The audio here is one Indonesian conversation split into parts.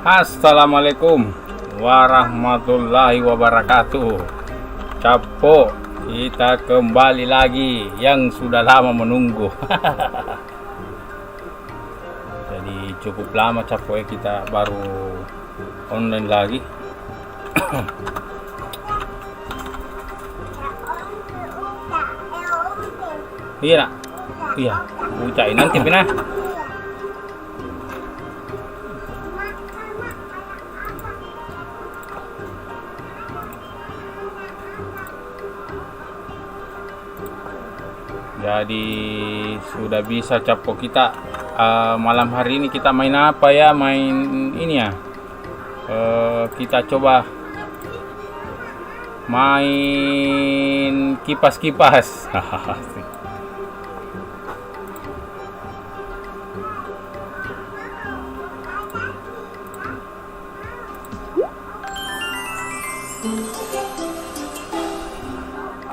Assalamualaikum warahmatullahi wabarakatuh. Capo, kita kembali lagi yang sudah lama menunggu. Jadi cukup lama Capo ya, kita baru online lagi. Iya nak? Iya, ucain nanti pina. Jadi sudah bisa Capo kita malam hari ini kita main apa ya? Main ini ya. Kita coba main kipas-kipas.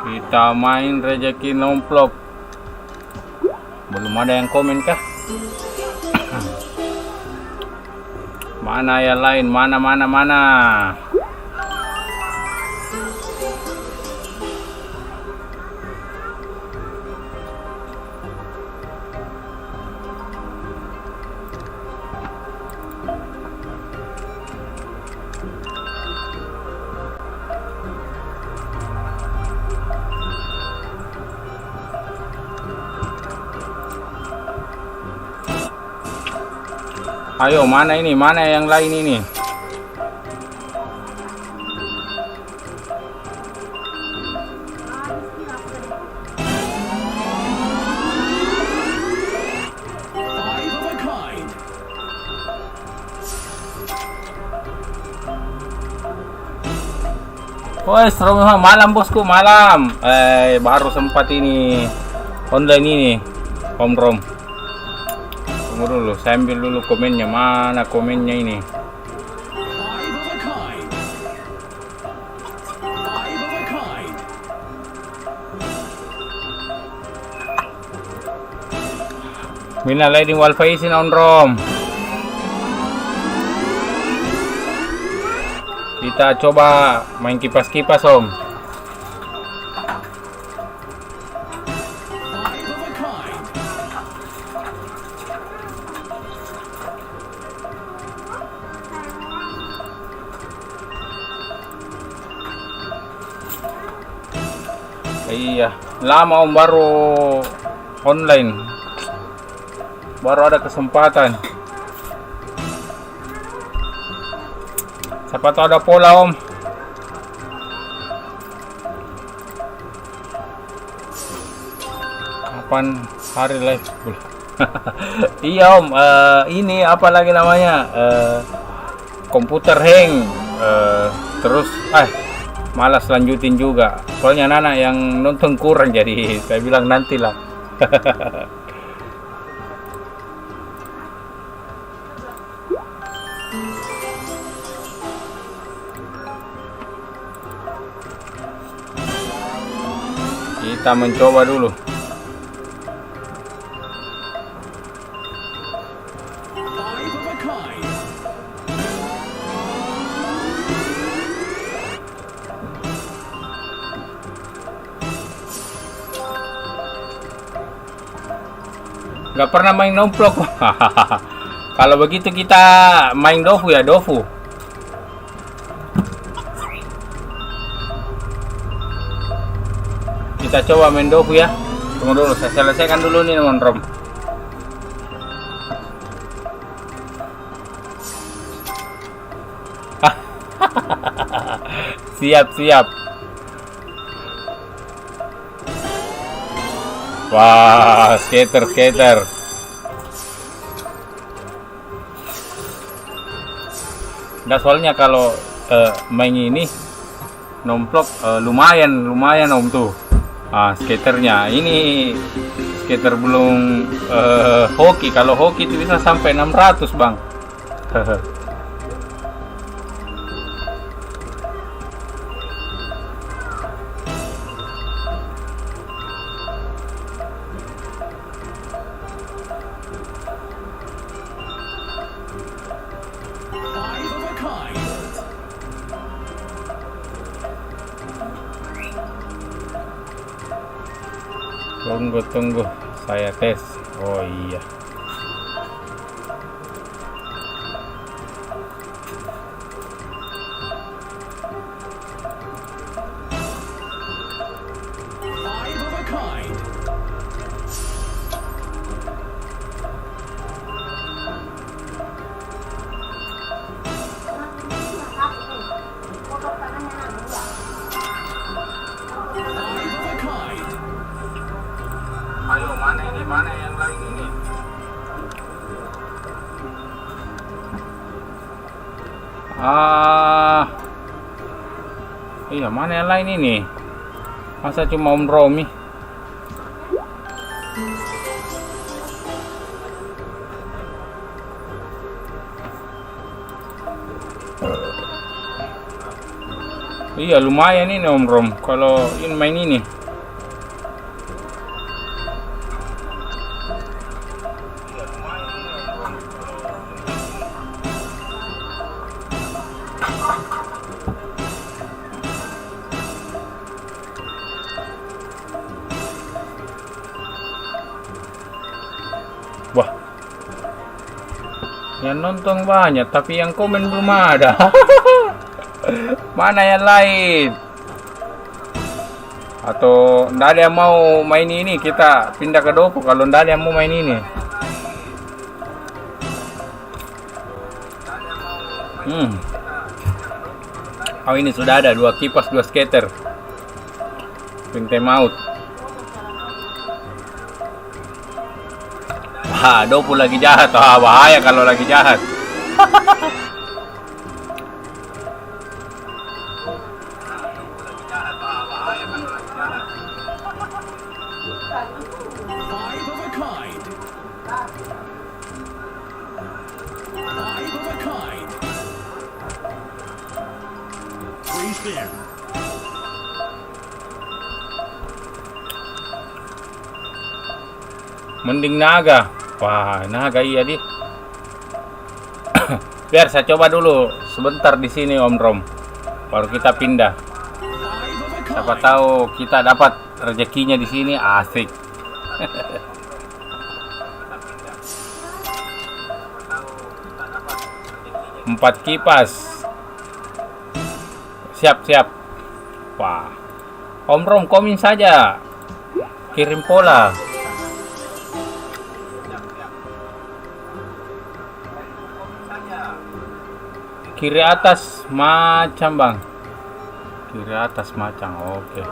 Kita main rezeki nomplok. Belum ada yang komen kah? Mana yang lain? Mana? Ayo, mana ini? Mana yang lain ini? Woi, malam bosku, malam. Baru sempat ini online ini, Om Rom. Tunggu dulu, saya ambil dulu komennya. Mana komennya ini? Minal aidin wal faizin Om Rom. Kita coba main kipas-kipas Om. Iya, lama Om baru online. Baru ada kesempatan. Siapa tahu ada pola Om. Kapan hari live? Iya Om, ini apa lagi namanya? Komputer hang. Terus malas lanjutin juga. Soalnya Nana yang nonton kurang, jadi saya bilang nantilah. Kita mencoba dulu. Gak pernah main nomplok. Kalau begitu kita main dofu ya, dofu. Kita coba main dofu ya. Tunggu dulu, saya selesaikan dulu nih Mon Rom. Siap. Wah, skater. Nah, soalnya kalau main ini nomplok lumayan Om tuh. Skaternya ini skater belum hoki. Kalau hoki itu bisa sampai 600 Bang. Tunggu, saya tes. Oh iya. Ayo, mana yang lain ini? Iya, mana yang lain ini? Masa cuma Om Romi? Iya, lumayan ini Om Rom kalau ini main ini. Wah, yang nonton banyak tapi yang komen belum ada. Mana yang lain? Atau ndak ada yang mau main ini, kita pindah ke Dopo kalau ndak ada yang mau main ini. Oh, ini sudah ada 2 kipas 2 skater. Pintai maut. Wah, Dopo lagi jahat. Wah, bahaya kalau lagi jahat. Mending naga. Wah, naga iya di. Biar saya coba dulu sebentar di sini Om Rom. Baru kita pindah. Siapa tahu kita dapat rezekinya di sini, asik. Empat kipas. Siap. Wah. Om Rom komen saja. Kirim pola. Kiri atas macam bang. Kiri atas macam. Oke.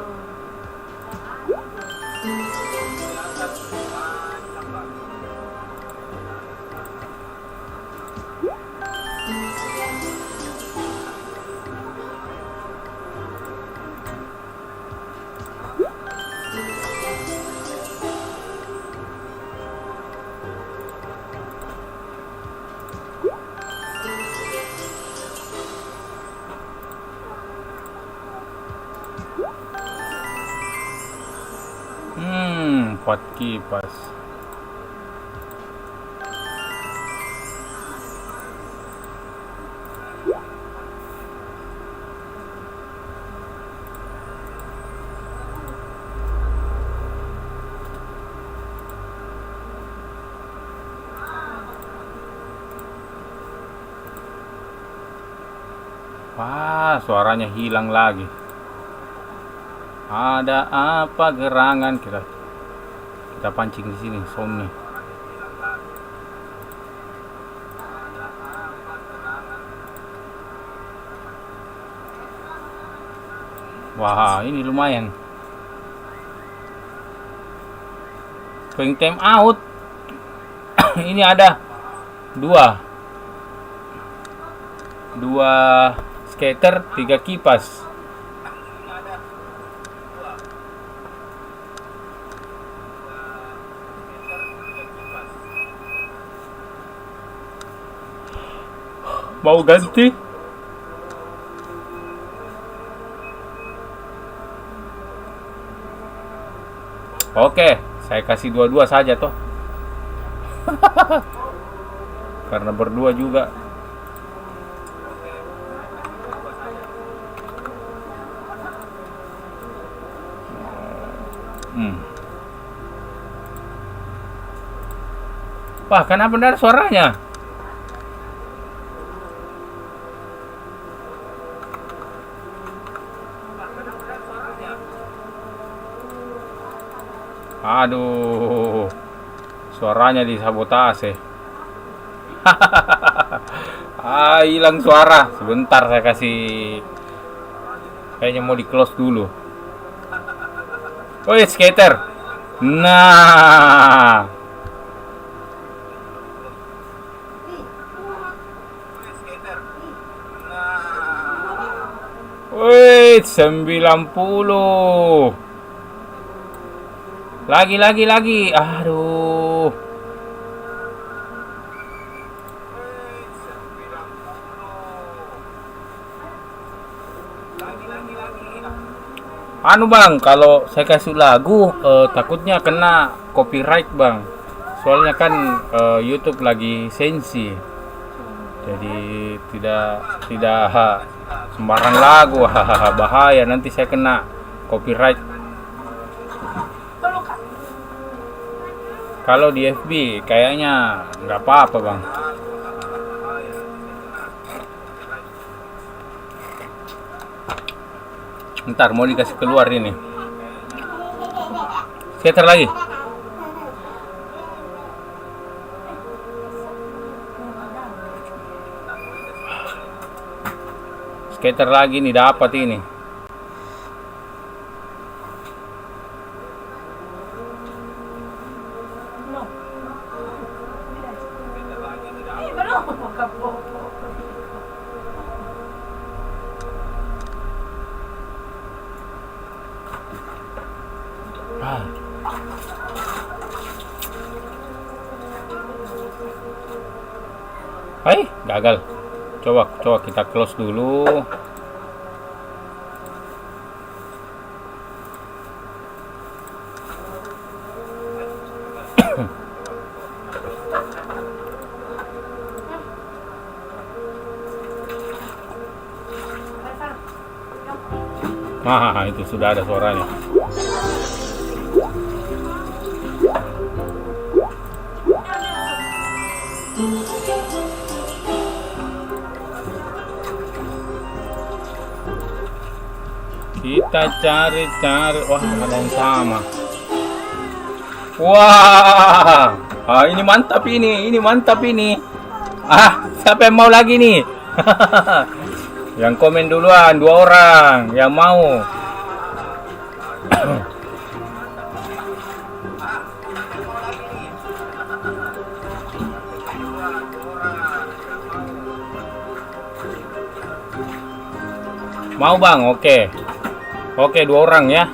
Empat kipas. Wah, suaranya hilang lagi. Ada apa gerangan kita pancing di sini soundnya. Wah, ini lumayan. Swing time out. Ini ada dua skater, 3 kipas. Mau ganti? Oke, saya kasih 2-2 saja toh. Karena berdua juga. Wah, kenapa tidak ada suaranya? Aduh, suaranya disabotase. Hilang suara. Sebentar saya kasih. Kayaknya mau di close dulu. Woi, skater. Nah. Woi, 90. Lagi. Aduh. Anu bang, kalau saya kasih lagu takutnya kena copyright bang. Soalnya kan YouTube lagi sensi. Jadi tidak sembarang lagu. Bahaya nanti saya kena copyright. Kalau di FB kayaknya nggak apa-apa bang. Ntar mau dikasih keluar ini. Skater lagi. Skater lagi nih dapat ini. Hai, gagal. Coba kita close dulu. Nah, itu sudah ada suaranya. Kita cari. Wah, ada yang sama. Wah, ini mantap ini. Siapa yang mau lagi nih? Yang komen duluan 2 orang yang mau. Mau bang, oke 2 orang ya.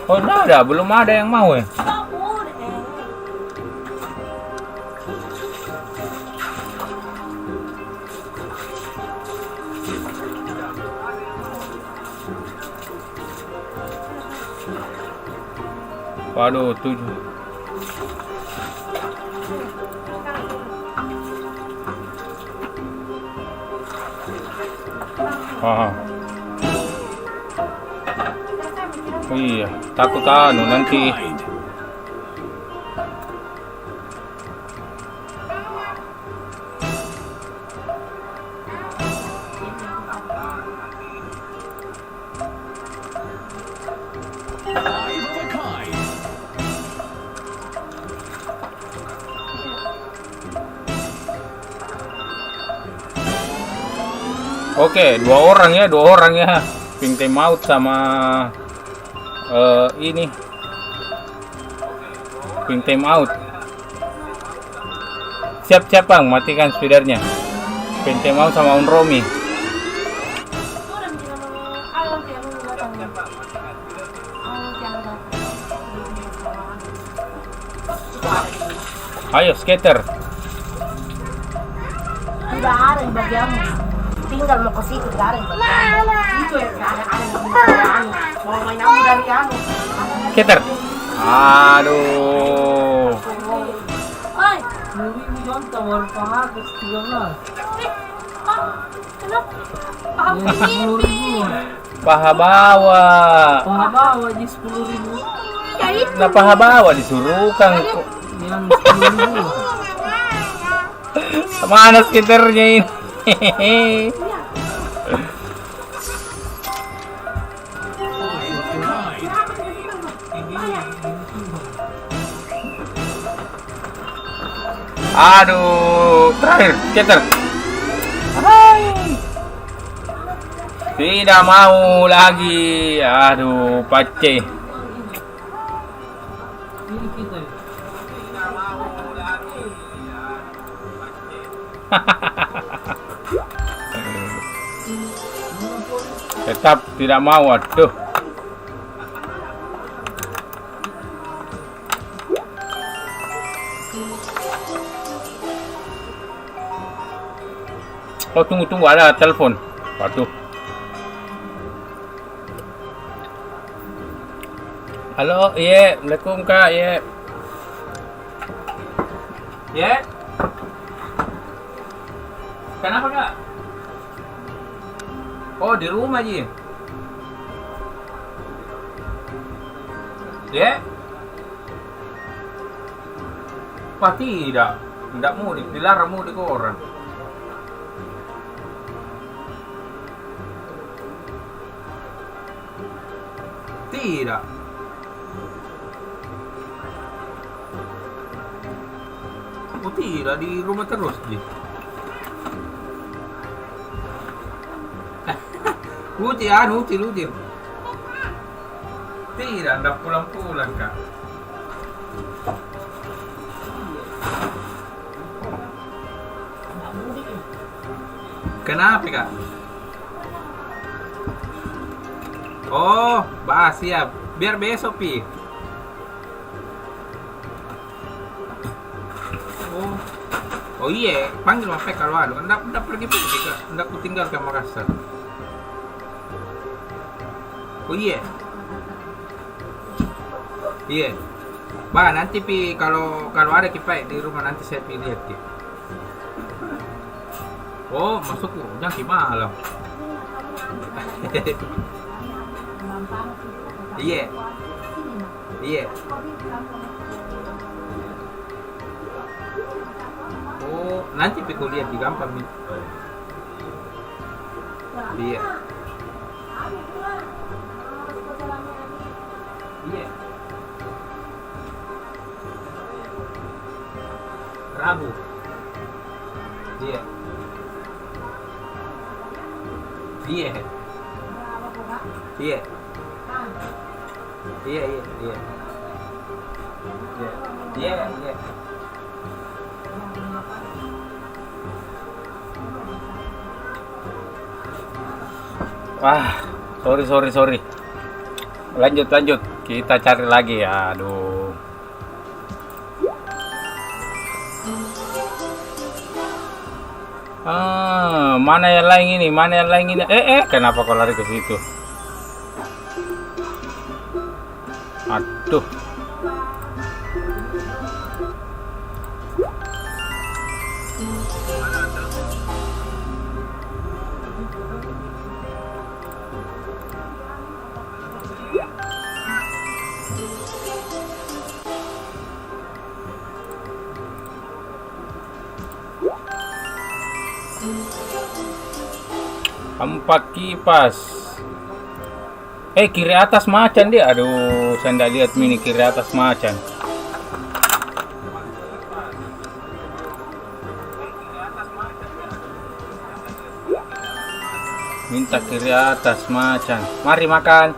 Oh, belum ada yang mau ya. Waduh, 7. Oh iya, takut nanti. Oke, 2 orang ya. Pink time out sama ini. Pink time out. Siap bang, matikan speedernya. Pink time out sama Unromi. Ayo skater. Tidak ada yang bagianmu. Tinggal mau ke situ, tidak ada yang bagianmu. Itu yang ada yang mau main aku dari anu. Skater. Aduh. Oi, Nuri jonta baru pahagas 13. Kenapa? Apa ini? Paha bawah. Paha bawah aja 10.000. Ya itu. Nah paha bawah disuruh kang. Yang 10.000. Mana skaternya ini? Aduh, terakhir skater. Tidak mau lagi. Aduh, pace. Ini kita. Tetap tidak mau. Aduh. Oh, tunggu, ada telepon. Waduh. Halo, iya, Assalamualaikum Kak, iya. Iya. Kenapa Kak? Oh, di rumah Ji. Iya. Wah, tidak mudik, dilarang mudik orang. Tidak. Oh tidak, di rumah terus Ji. Lucu. Tidak, enggak pulang-pulang Kak. Kenapa Kak? Oh, bahas ya. Biar besok Pi. Oh iya, panggil Mas Pek kalau ada. Enggak pergi Kak. Enggak ku tinggal ke Makassar. Oh iya. Iya. Bah, nanti Pi kalau ada Kipai di rumah nanti saya pilih lihat Ki. Oh, masuk nanti malam. Iya. Oh, nanti pikul lihat di gampang nih. Iya. Iya. Rabu. Iya. Iya. Iya. Iya. Iya. Wah, sorry. Lanjut. Kita cari lagi. Aduh. Mana yang lain ini? Kenapa kau lari ke situ? Aduh. Empat kipas. Kiri atas macan dia. Aduh, saya nggak lihat mini kiri atas macan. Minta kiri atas macan. Mari makan.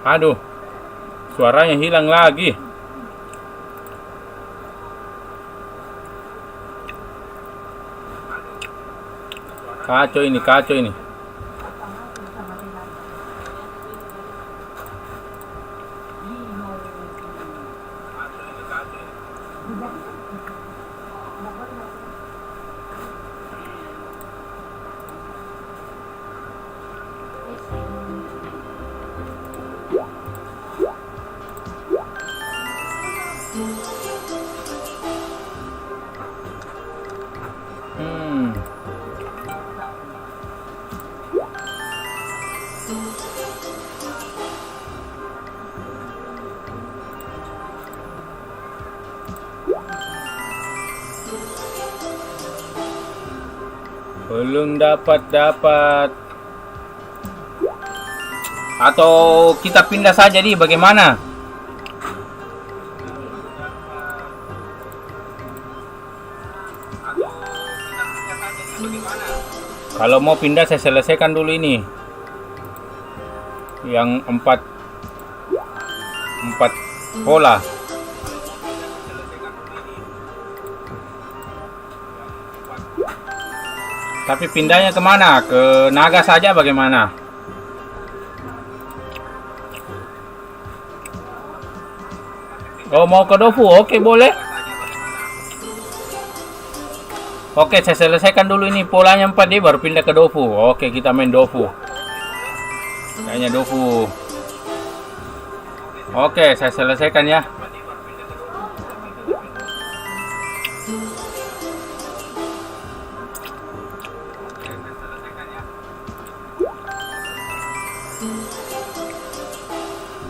Aduh, suaranya hilang lagi. Kacau ini. Belum dapat. Atau kita pindah saja di bagaimana? Kalau mau pindah saya selesaikan dulu ini. Yang empat pola. Tapi pindahnya kemana? Ke naga saja bagaimana? Oh, mau ke Dofu? Oke, boleh. Oke, saya selesaikan dulu ini polanya 4D baru pindah ke Dofu. Oke, kita main Dofu. Kayaknya Dofu. Oke, saya selesaikan ya.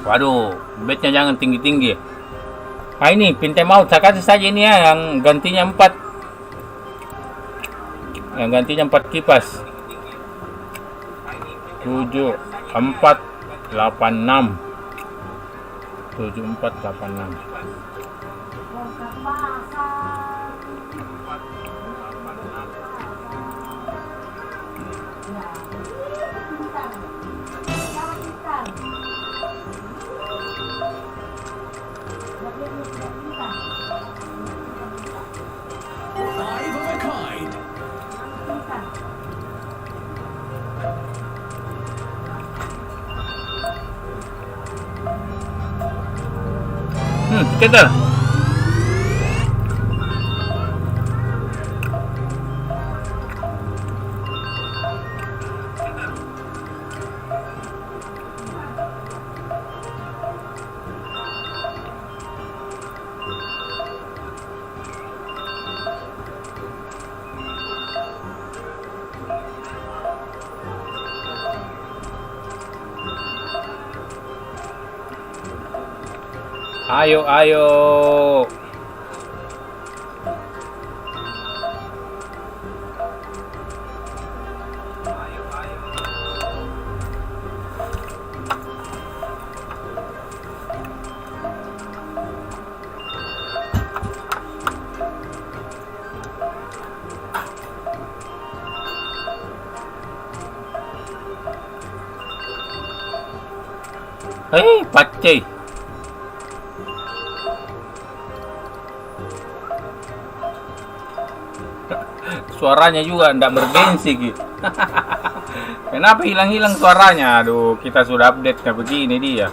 Waduh, bednya jangan tinggi-tinggi. Nah ini, pintai maut. Saya kasih saja ini ya, yang gantinya 4. Yang gantinya 4 kipas. 7, 4, 8, 6. 7, 4, 8, 6. Kita. Ayo. Pacay. Suaranya juga tidak bergengsi gitu. Kenapa hilang-hilang suaranya? Aduh, kita sudah update kayak begini dia.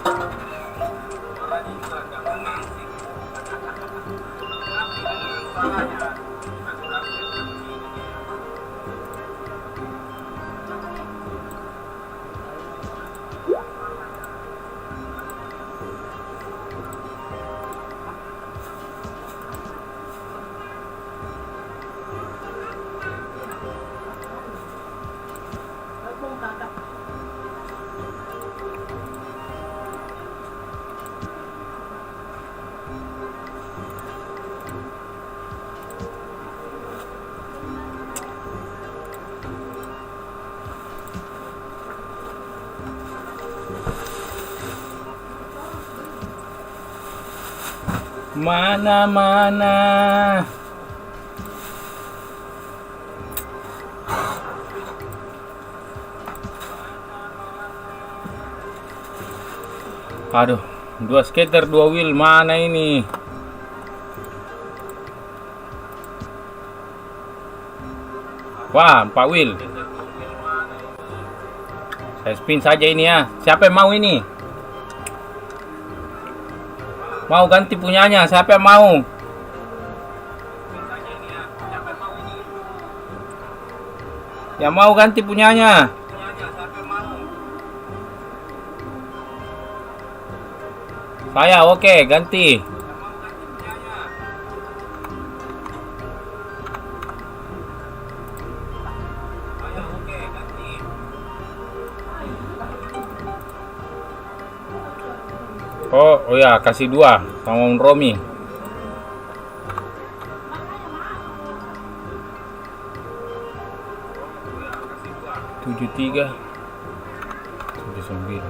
Mana. Aduh, 2 skater 2 wheel mana ini? Wah, 4 wheel. Saya spin saja ini ya. Siapa yang mau ini? Mau ganti punyanya, siapa yang mau? Yang mau ganti punyanya? Saya, oke, ganti. Oh ya, kasih 2 sama Om Romi. 73 79.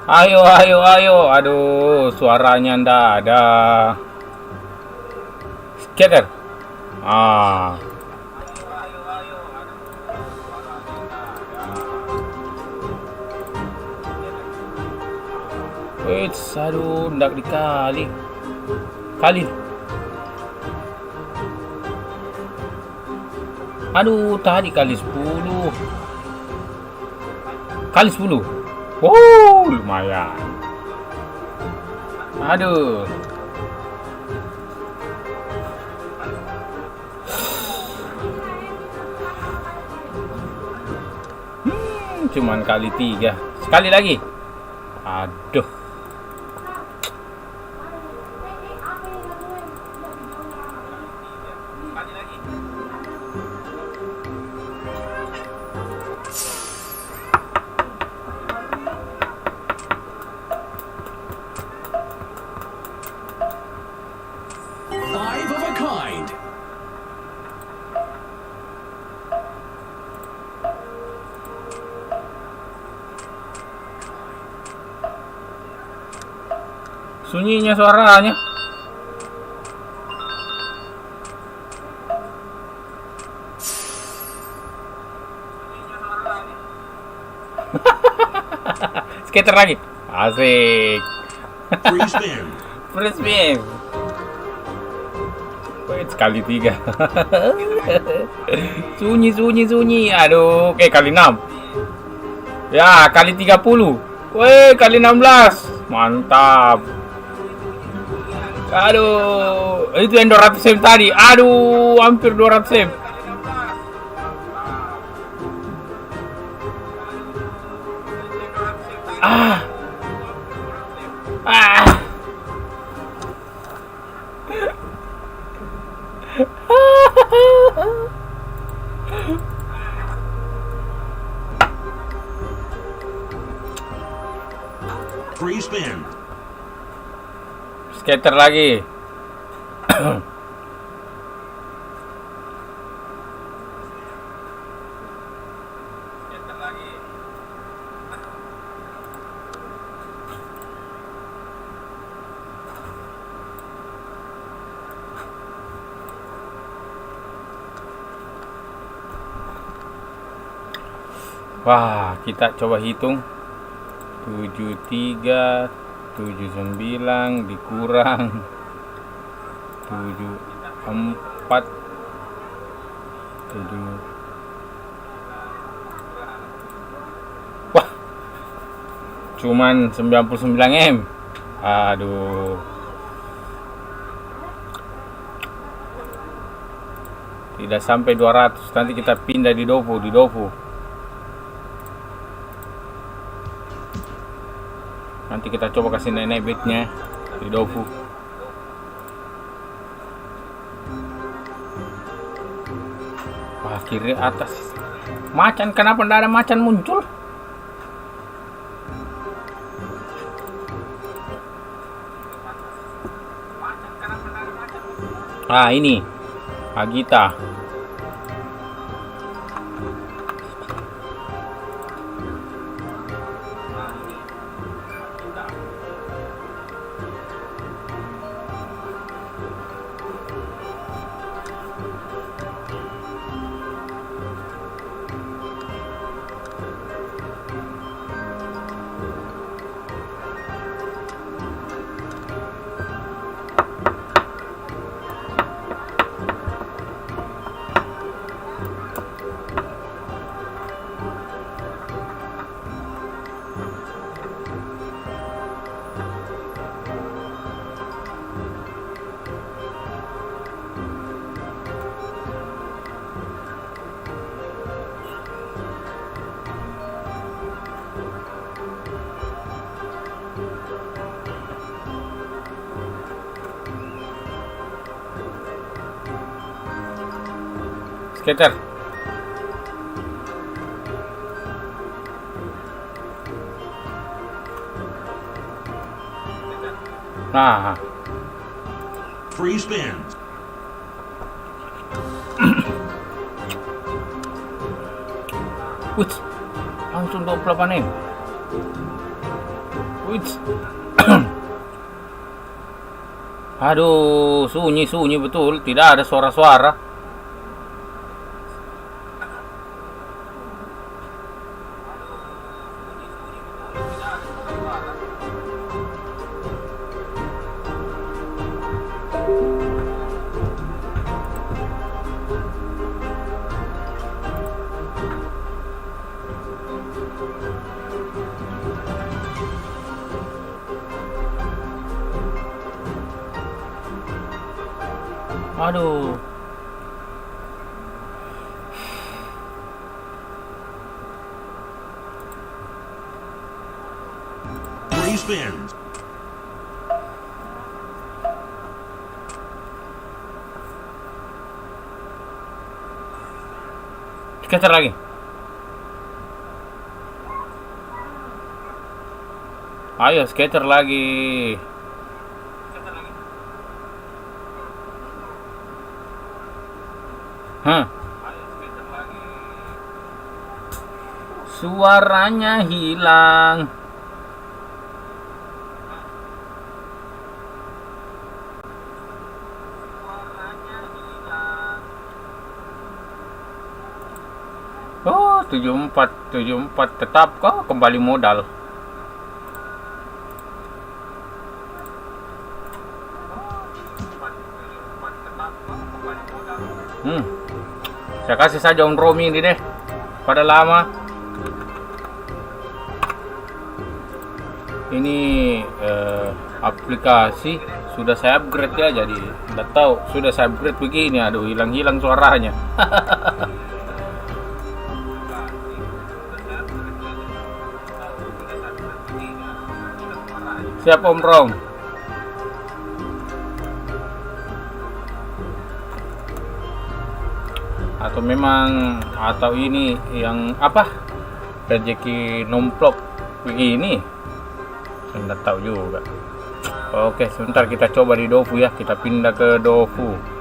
Ayo, ayo, ayo. Aduh, suaranya ndak ada. Skater. Ah. Wait, aduh, ndak dikali. Kali. Aduh, tadi kali 10. Kali 10. Wow, lumayan. Aduh. Cuman kali 3. Sekali lagi. Aduh. Five of a kind. Sunyinya suaranya. Skater lagi. Asik. Free spin. Free spin. Wait, sekali 3. Sunyi. Aduh, kali 6. Ya, kali 30. Weh, kali 16. Mantap. Aduh, itu yang 200 sem tadi. Aduh, hampir 200 sem. Ah. Free spin. Skater lagi. Wah, kita coba hitung. 73 79 dikurang 74 7. Wah, cuman 99 M. Aduh, tidak sampai 200. Nanti kita pindah di Dofu. Nanti kita coba kasih nenek bednya di Dofu. Wah, kiri atas. Macan, kenapa ndak ada macan muncul? Ah, ini Agita. Skater. Nah, Free spins. wih, langsung 28 nih. Wih. Aduh, sunyi betul, tidak ada suara-suara. Aduh. Three spins. Skater lagi. Ayo skater lagi. Hah? Suaranya hilang. Oh, 74 tetap kok kembali modal. Saya kasih saja on roaming ini deh. Pada lama. Ini aplikasi sudah saya upgrade ya, jadi nggak tahu sudah saya upgrade begini. Aduh, hilang suaranya. Siap Om Rom. Atau ini yang apa, rezeki nomplok begini, saya nggak tahu juga. Oke, sebentar kita coba di Dofu ya, kita pindah ke Dofu.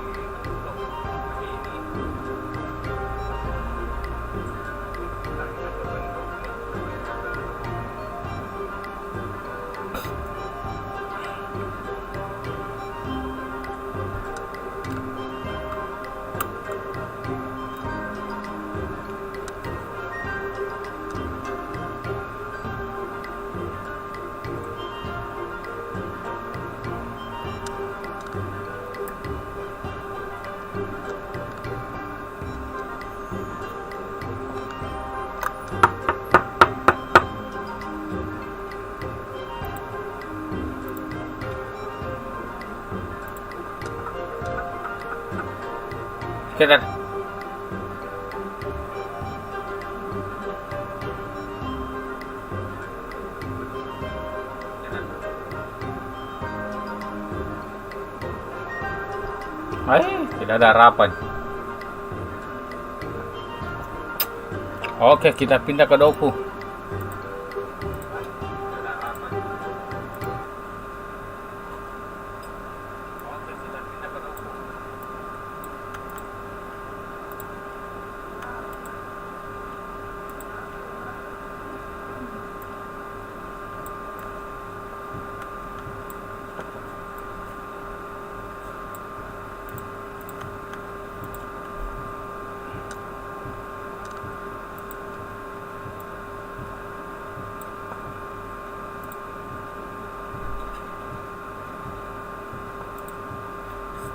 Sekedar. Tidak ada harapan. Oke, kita pindah ke Dofu.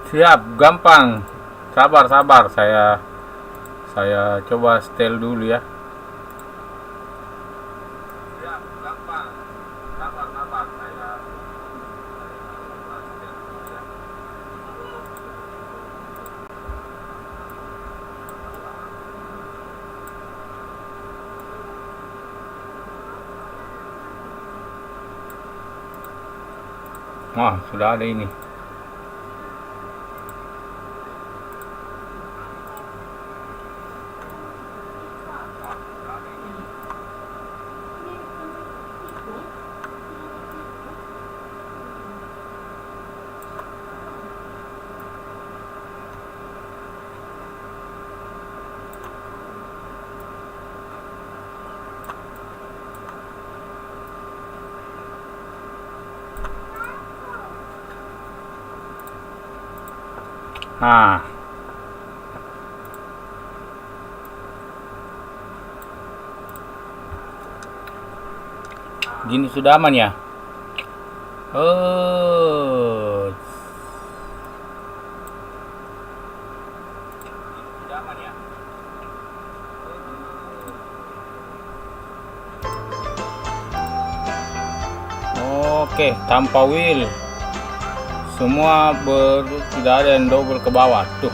Siap, gampang. Sabar, saya coba setel dulu ya. Siap, gampang. Sabar, saya Wah, sudah ada ini. Nah. Gini sudah aman ya? Oh. Oke, tanpa wheel. Semua tidak ada yang double ke bawah tuh.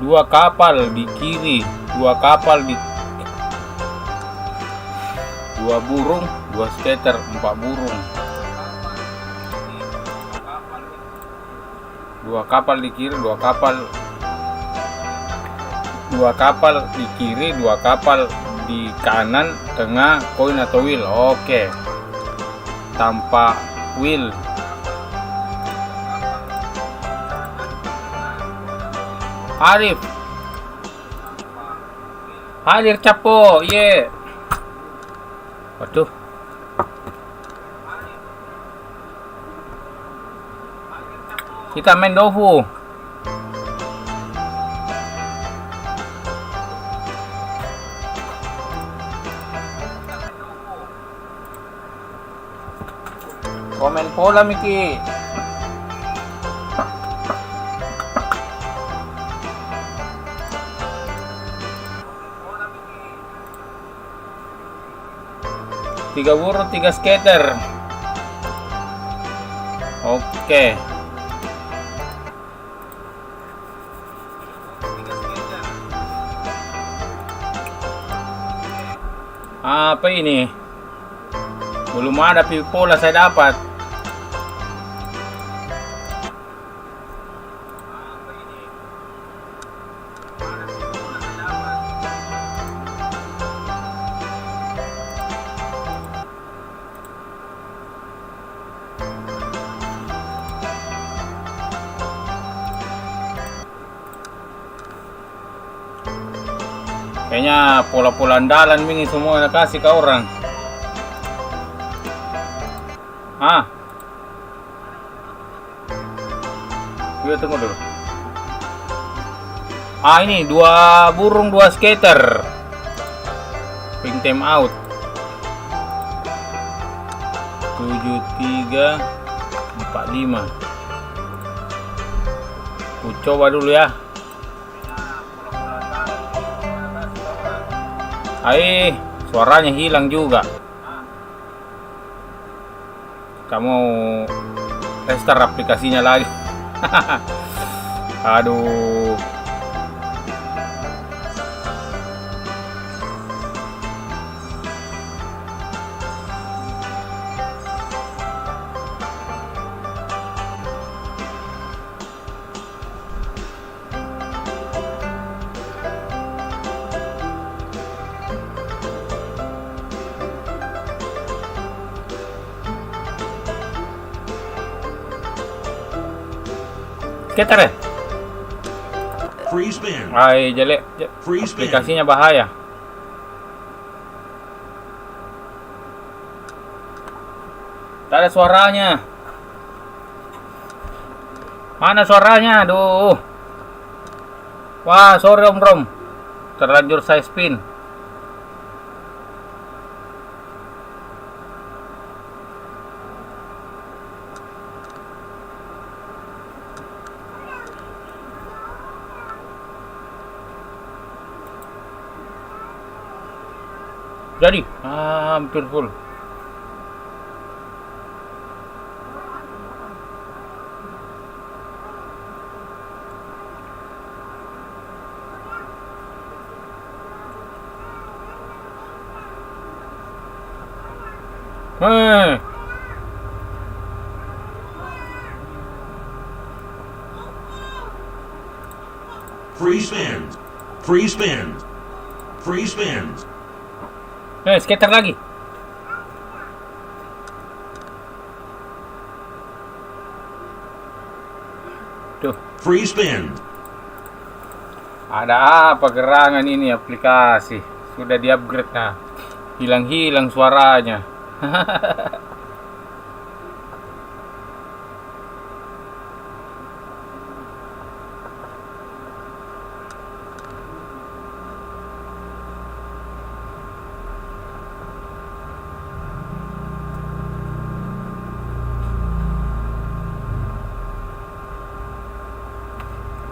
Dua kapal di kiri, dua kapal di dua burung, dua skater, 4 burung. Dua kapal di kiri, dua kapal di kiri, dua kapal di kanan, tengah, koin atau wheel. Oke. Tanpa wheel. Arif. Hadir Capo. Ye. Waduh. Kita main dofu. Komen pola Miki. Tiga burung, 3 skater. Oke. Apa ini? Belum ada pipola saya dapat. Kayaknya pola-pola andalan ini semua nak kasih ke orang. Yuk tunggu dulu. Ini 2 burung 2 skater. Ping time out. 7345. Ku coba dulu ya. Suaranya hilang juga. Kamu restart aplikasinya lagi. Aduh. Skater ya? Free spin. Jelek. Free spin. Aplikasinya bahaya. Tak ada suaranya. Mana suaranya? Aduh. Wah, sorry Om Rom. Terlanjur saya spin. Jadi hampir full. Free spins. Free spins. Free spins. Skater lagi. Tuh. Free spins. Ada apa gerangan ini aplikasi? Sudah di-upgrade nah. Hilang-hilang suaranya.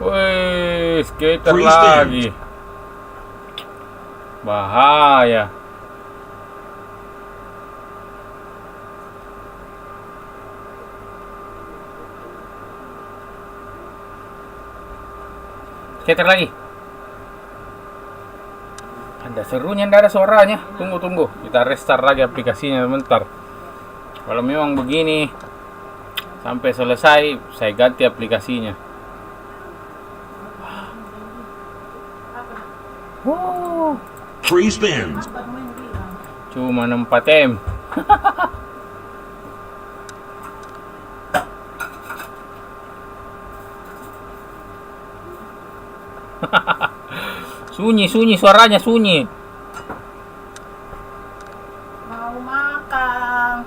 Wih, skater Free spin. lagi. Bahaya. Skater lagi. Ada serunya, tidak ada suaranya. Tunggu. Kita restart lagi aplikasinya sebentar. Kalau memang begini sampai selesai, saya ganti aplikasinya. Free spin. Cuma 4M. Sunyi suaranya sunyi. Mau makan.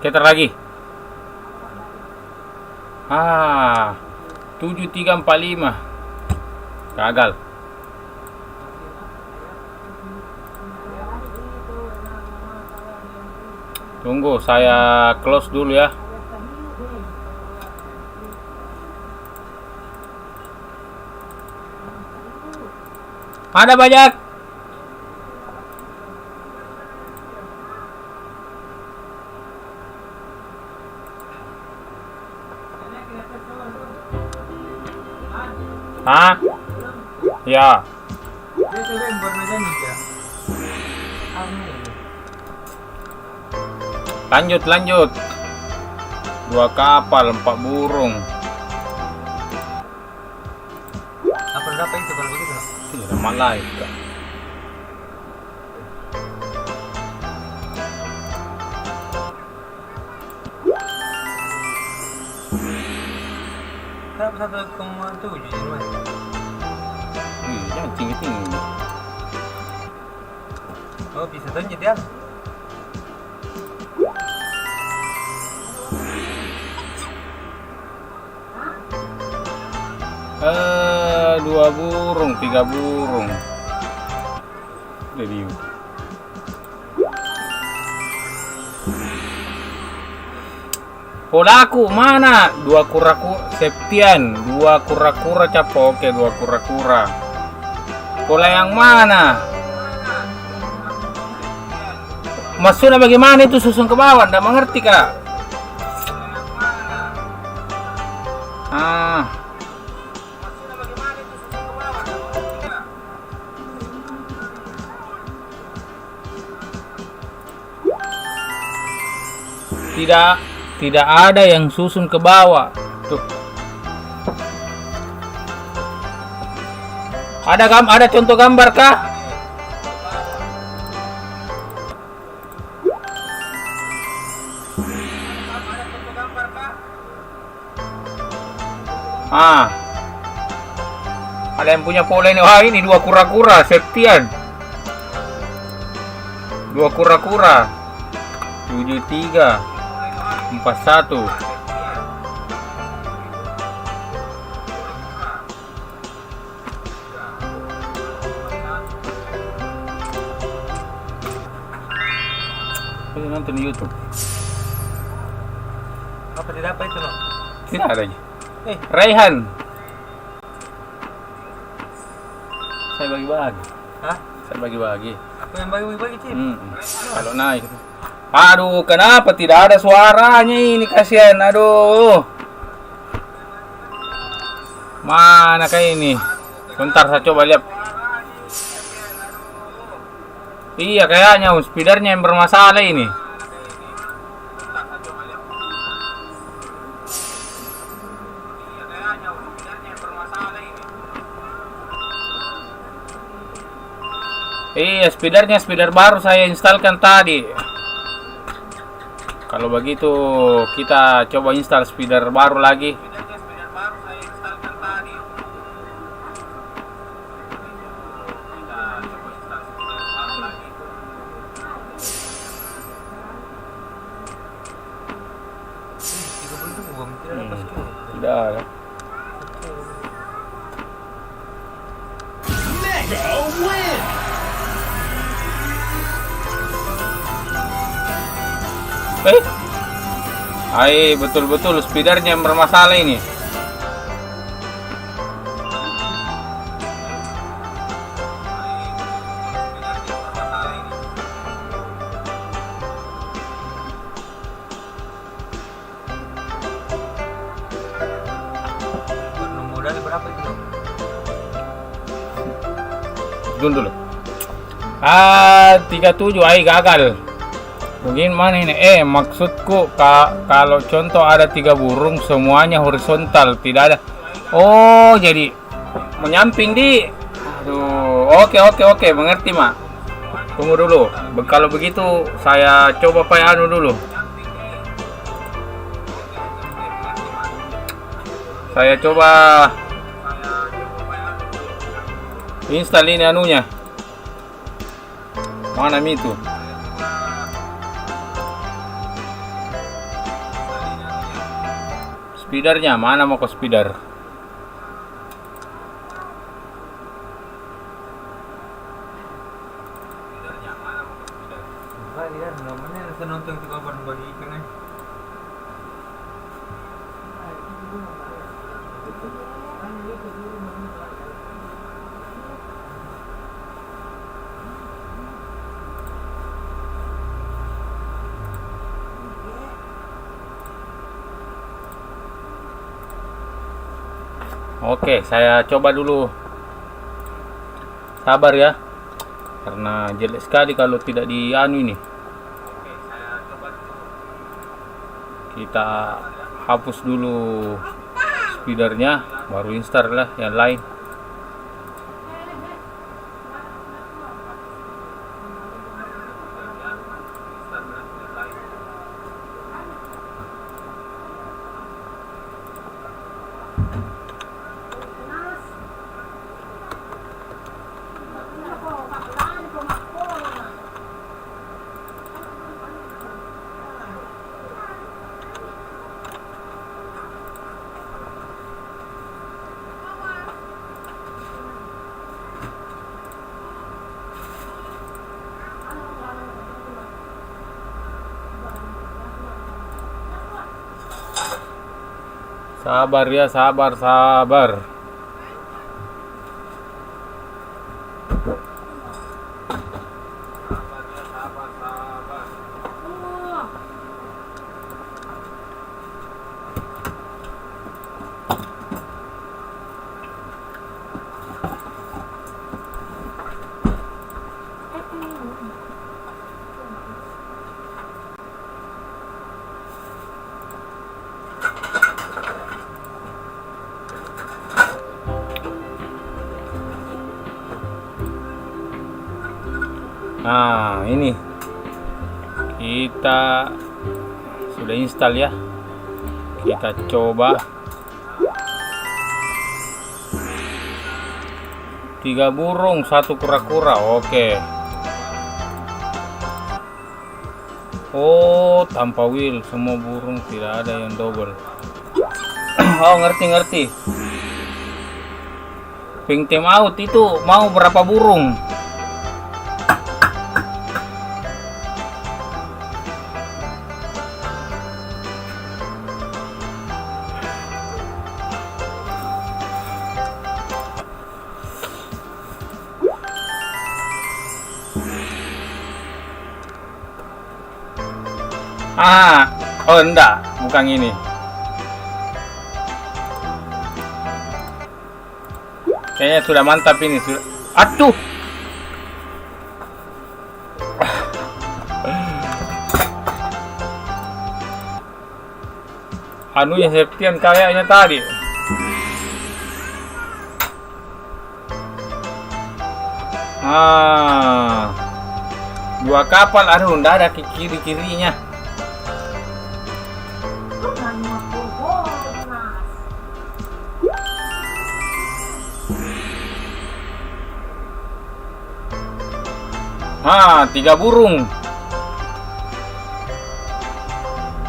Skater lagi. 7345. Gagal. Tunggu, saya close dulu ya. Ada banyak. Hah? Ya. Dia lempar aja nih ya. Lanjut. 2 kapal, 4 burung. Apa berapa itu kalau begitu? Tidak malaikat. Berapa 1,7 jadi mana? Jangan tinggi-tinggi. Oh bisa tunjuk ya? Dua burung, 3 burung. Jadi Polaku mana? 2 kura-kura Septian, 2 kura-kura capok, oke 2 kura-kura. Pola yang mana? Maksudnya bagaimana itu susun ke bawah? Nggak mengerti kak. Tidak ada yang susun ke bawah. Tuh. Ada contoh gambar kah? Ada yang punya pola ini. Wah, ini 2 kura-kura Septian. 2 kura-kura. 73 41. Nonton di YouTube. Apa tidak apa itu no? Tidak ada lagi. Raihan. Saya bagi-bagi. Hah? Saya bagi-bagi. Apa yang bagi-bagi Cip? Kalau naik. Aduh, kenapa tidak ada suaranya ini? Kasihan, aduh. Mana kayak ini? Bentar saya coba lihat. Iya, kayaknya speedernya yang bermasalah ini. Iya, speeder baru saya instalkan tadi. Kalau begitu kita coba install speeder baru lagi. Tidak ada. Betul-betul speedernya yang bermasalah ini. Modal berapa itu? Dulu. 37 gagal. Mungkin mana ini? Maksudku kalau contoh ada 3 burung semuanya horizontal, tidak ada. Oh, jadi menyamping di. Aduh, oke, mengerti, Mak. Tunggu dulu. Kalau begitu saya coba pakai anu dulu. Saya coba install ini anunya. Mana itu? Speedernya mana mau ke speeder? Kalian namanya saya nonton itu kabar bagi ikan. Oke, saya coba dulu. Sabar ya. Karena jelek sekali kalau tidak di anu ini. Kita hapus dulu speedernya, baru install lah yang lain. Sabar ya, sabar. Nah, ini kita sudah install ya. Kita coba 3 burung 1 kura-kura. Oke. Oh, tanpa wheel, semua burung, tidak ada yang double. Oh, ngerti. Ping time out itu mau berapa burung? Oh enggak, bukan ini. Kayaknya sudah mantap ini. Aduh. Anunya Septian kayaknya tadi. 2 kapal, aduh, nggak ada ke kiri-kirinya. Ah, 3 burung.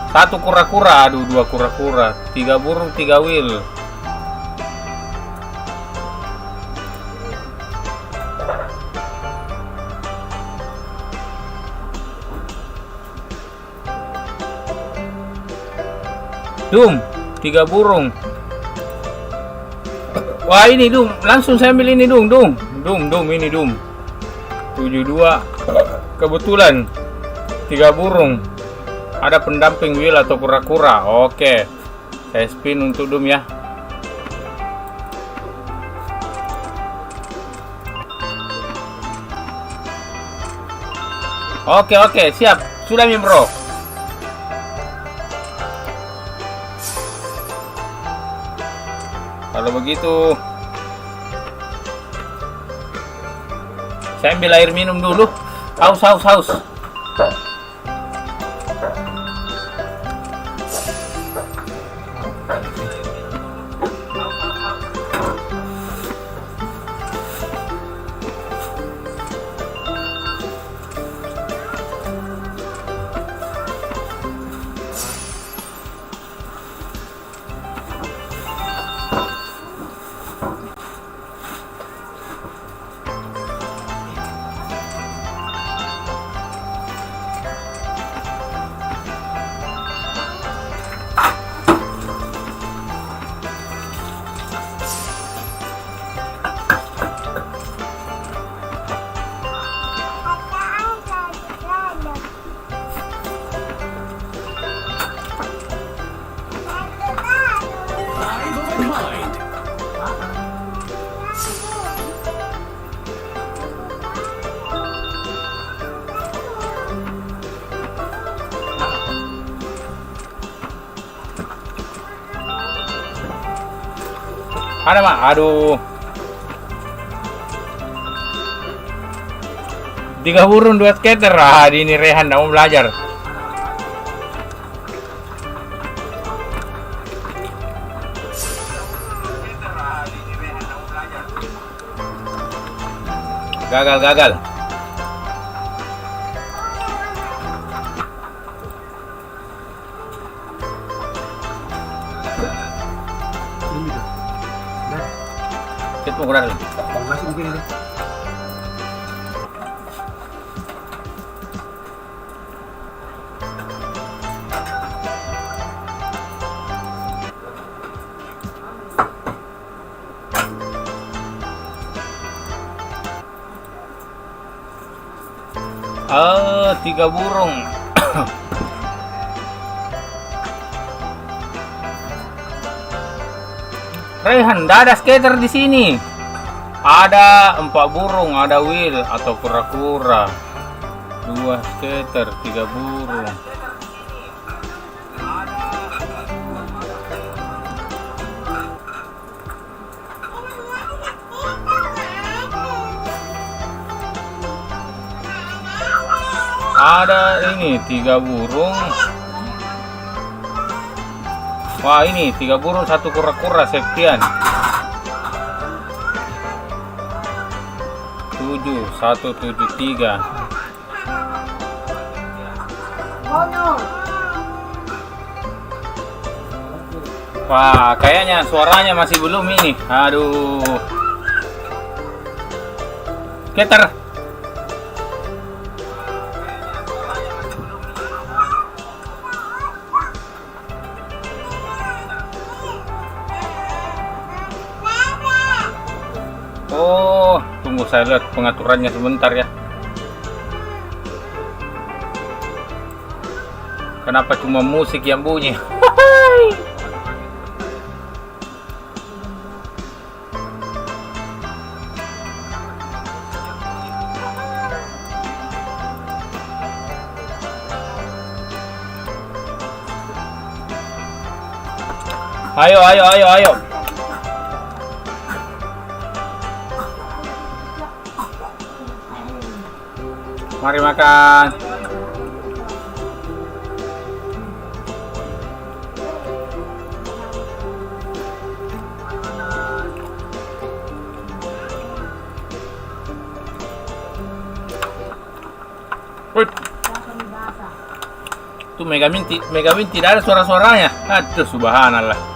1 kura-kura, aduh 2 kura-kura. 3 burung, 3 wheel. Dum, 3 burung. Wah, ini Dum, langsung saya ambil ini Dum, ini Dum. 72. Kebetulan 3 burung. Ada pendamping wheel atau kura-kura. Oke. Saya spin untuk Dum ya. Oke, siap. Sudah nih, Bro. Kalau begitu saya ambil air minum dulu. Haus. Ada Mak, aduh. 3 burung 2 skater. Ah, ini Rehan mau belajar. Gagal. Kita mau kurang. Masih mungkin ini. Ah, 3 burung. Rehan, nggak ada skater di sini. Ada 4 burung, ada wheel atau kura-kura. 2 skater, 3 burung. Ada ini 3 burung. Wah, ini 3 burung 1 kura-kura sekian. 173. Wah, kayaknya suaranya masih belum ini. Aduh. Skater. Oh, tunggu saya lihat pengaturannya sebentar ya. Kenapa cuma musik yang bunyi? Ayo. Mari makan. Wih. Tuh Megamin tidak ada suara-suaranya. Aduh, subhanallah.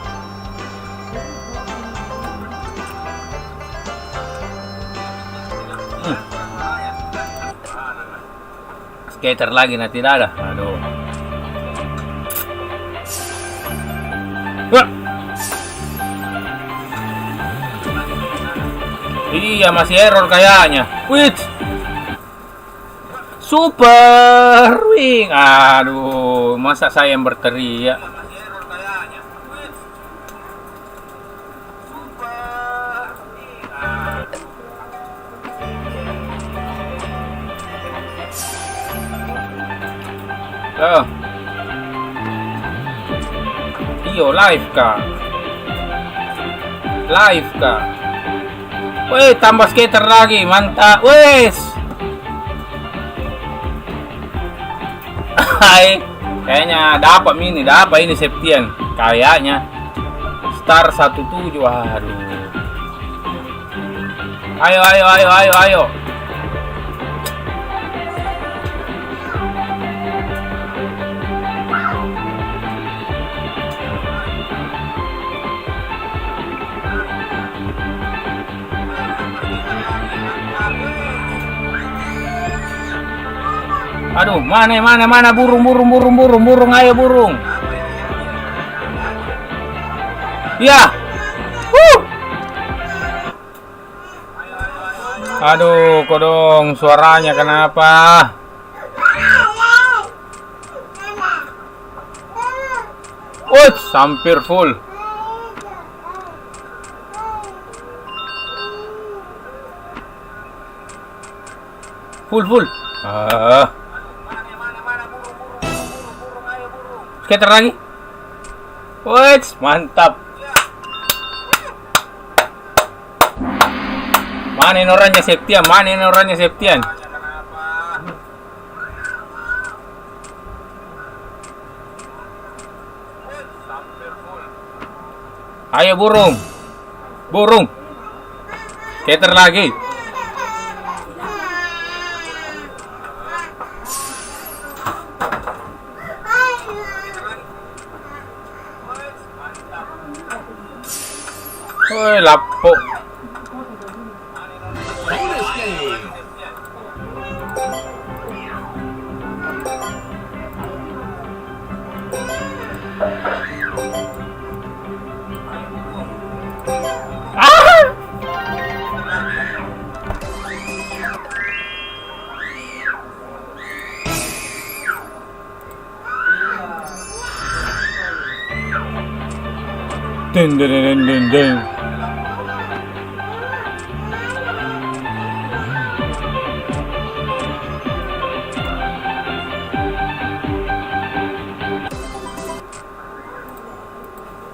Skater lagi, nah tidak ada. Aduh. Wah. Iya, masih error kayaknya. Wih. Super wing. Aduh, masa saya yang berteriak. Oh. Iyo, live kah? Live kah? Wih, tambah skater lagi, mantap. Wes. Hai, kayaknya dapat ini Septian. Kayaknya star 17. Waduh. Ayo. Aduh, mana burung, ayo burung. Ya. Aduh, kodong, suaranya kenapa? Hampir full. Full. Skater lagi. Wih, mantap. Mana ini orangnya Septian? Ayo burung. Skater lagi. Woi, lapo. Deng.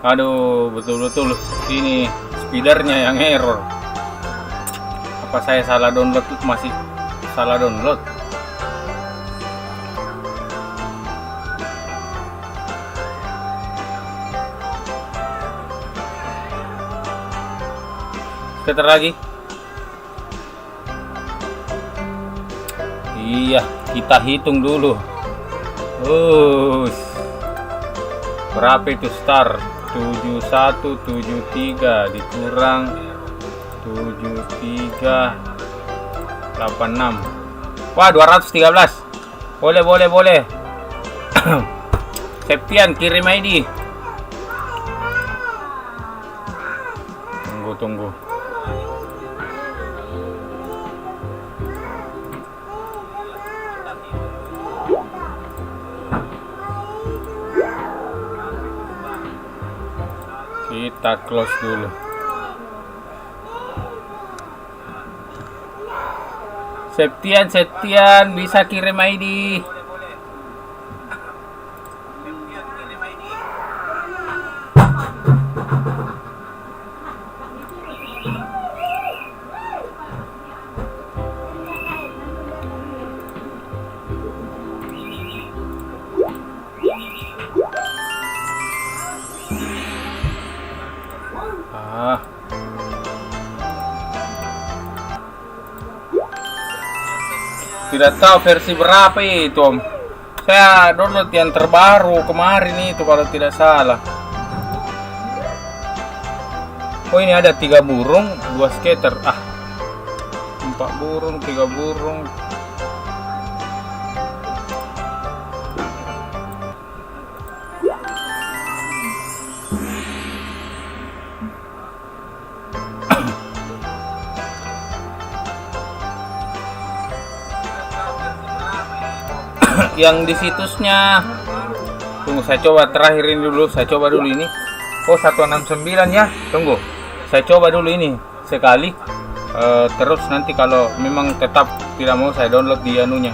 Aduh, betul-betul ini speedernya yang error. Apa saya salah download? Masih salah download. Skater lagi. Iya, kita hitung dulu. Berapa itu star? 7173 dikurang 7386. Wah, 213. Boleh. Septian, kirim ID. Tunggu. Kita close dulu. Septian bisa kirim ID. Tidak tahu versi berapa itu Om. Saya download yang terbaru kemarin itu kalau tidak salah. Oh ini ada 3 burung, 2 skater. 4 burung, 3 burung. Yang di situsnya, tunggu saya coba terakhirin dulu, saya coba dulu ini. Oh 169 ya, tunggu saya coba dulu ini sekali. Terus nanti kalau memang tetap tidak mau, saya download di anunya.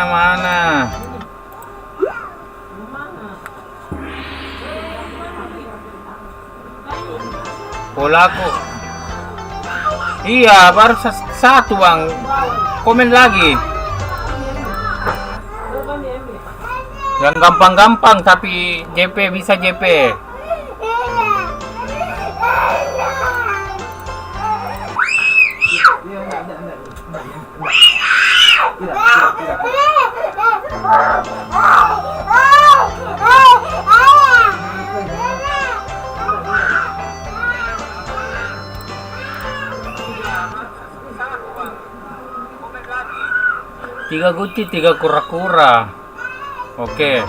Mana. Polaku. Iya, baru satu Bang. Komen lagi. Yang gampang-gampang tapi JP bisa JP. Tiga guci, 3 kura-kura. Oke.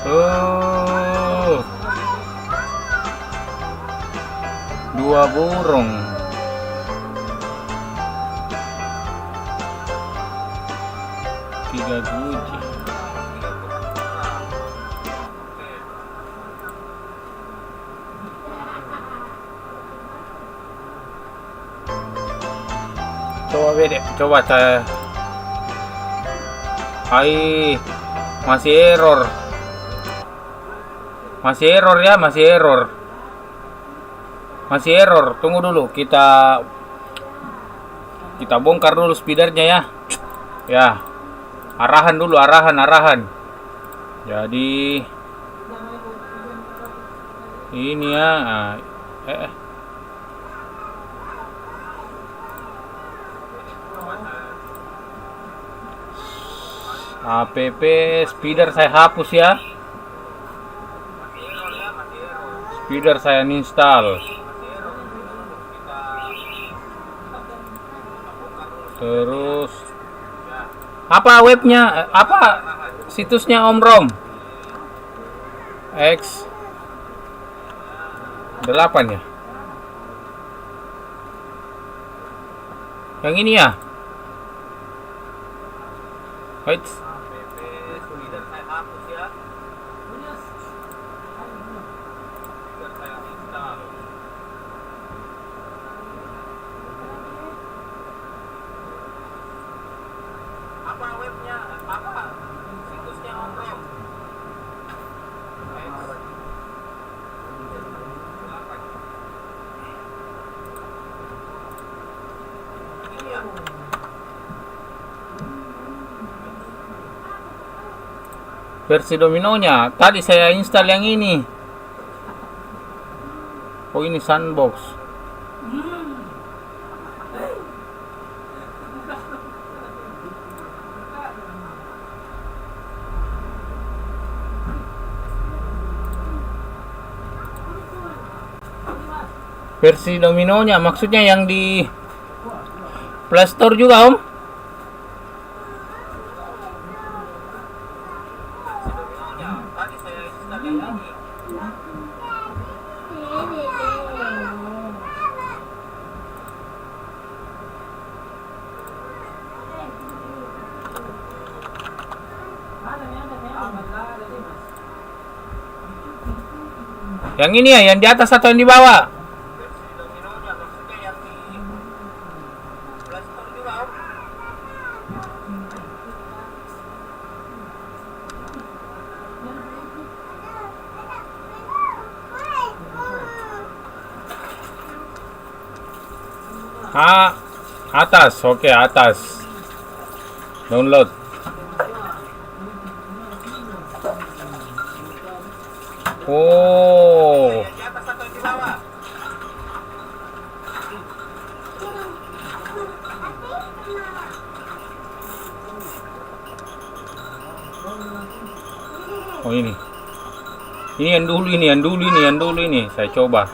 Oh. 2 burung. Tiga guci. Coba beda, coba saya. Masih error. Masih error. Tunggu dulu, kita bongkar dulu speedernya ya. Ya. Arahan dulu. Jadi ini ya. App speeder saya hapus ya. Speeder saya install. Terus apa webnya? Apa situsnya Om Rom? X8 ya. Yang ini ya. Wait. Apa webnya? Apa situsnya Om Rom? Versi dominonya tadi saya install yang ini. Oh ini sandbox. Versi dominonya maksudnya yang di Play Store juga Om? Yang ini ya, yang di atas atau yang di bawah? Atas, oke, atas. Download. Oh. Oh ini. Ini yang dulu ini, yang dulu ini, yang dulu ini. Saya coba.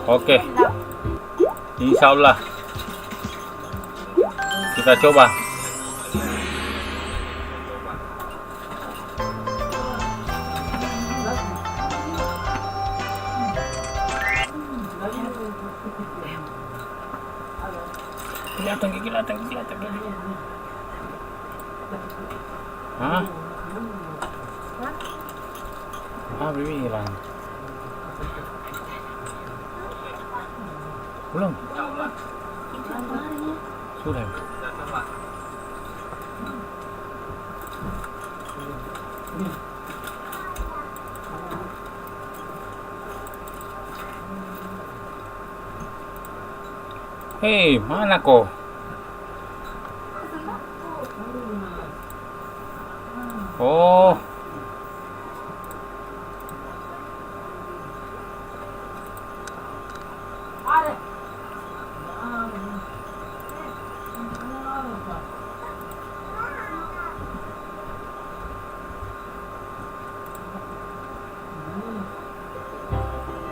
Oke. Insya Allah kita coba. Kelihatan. Hah? Bibi hilang. Belum? Sudah. Hei, mana kok? Oh.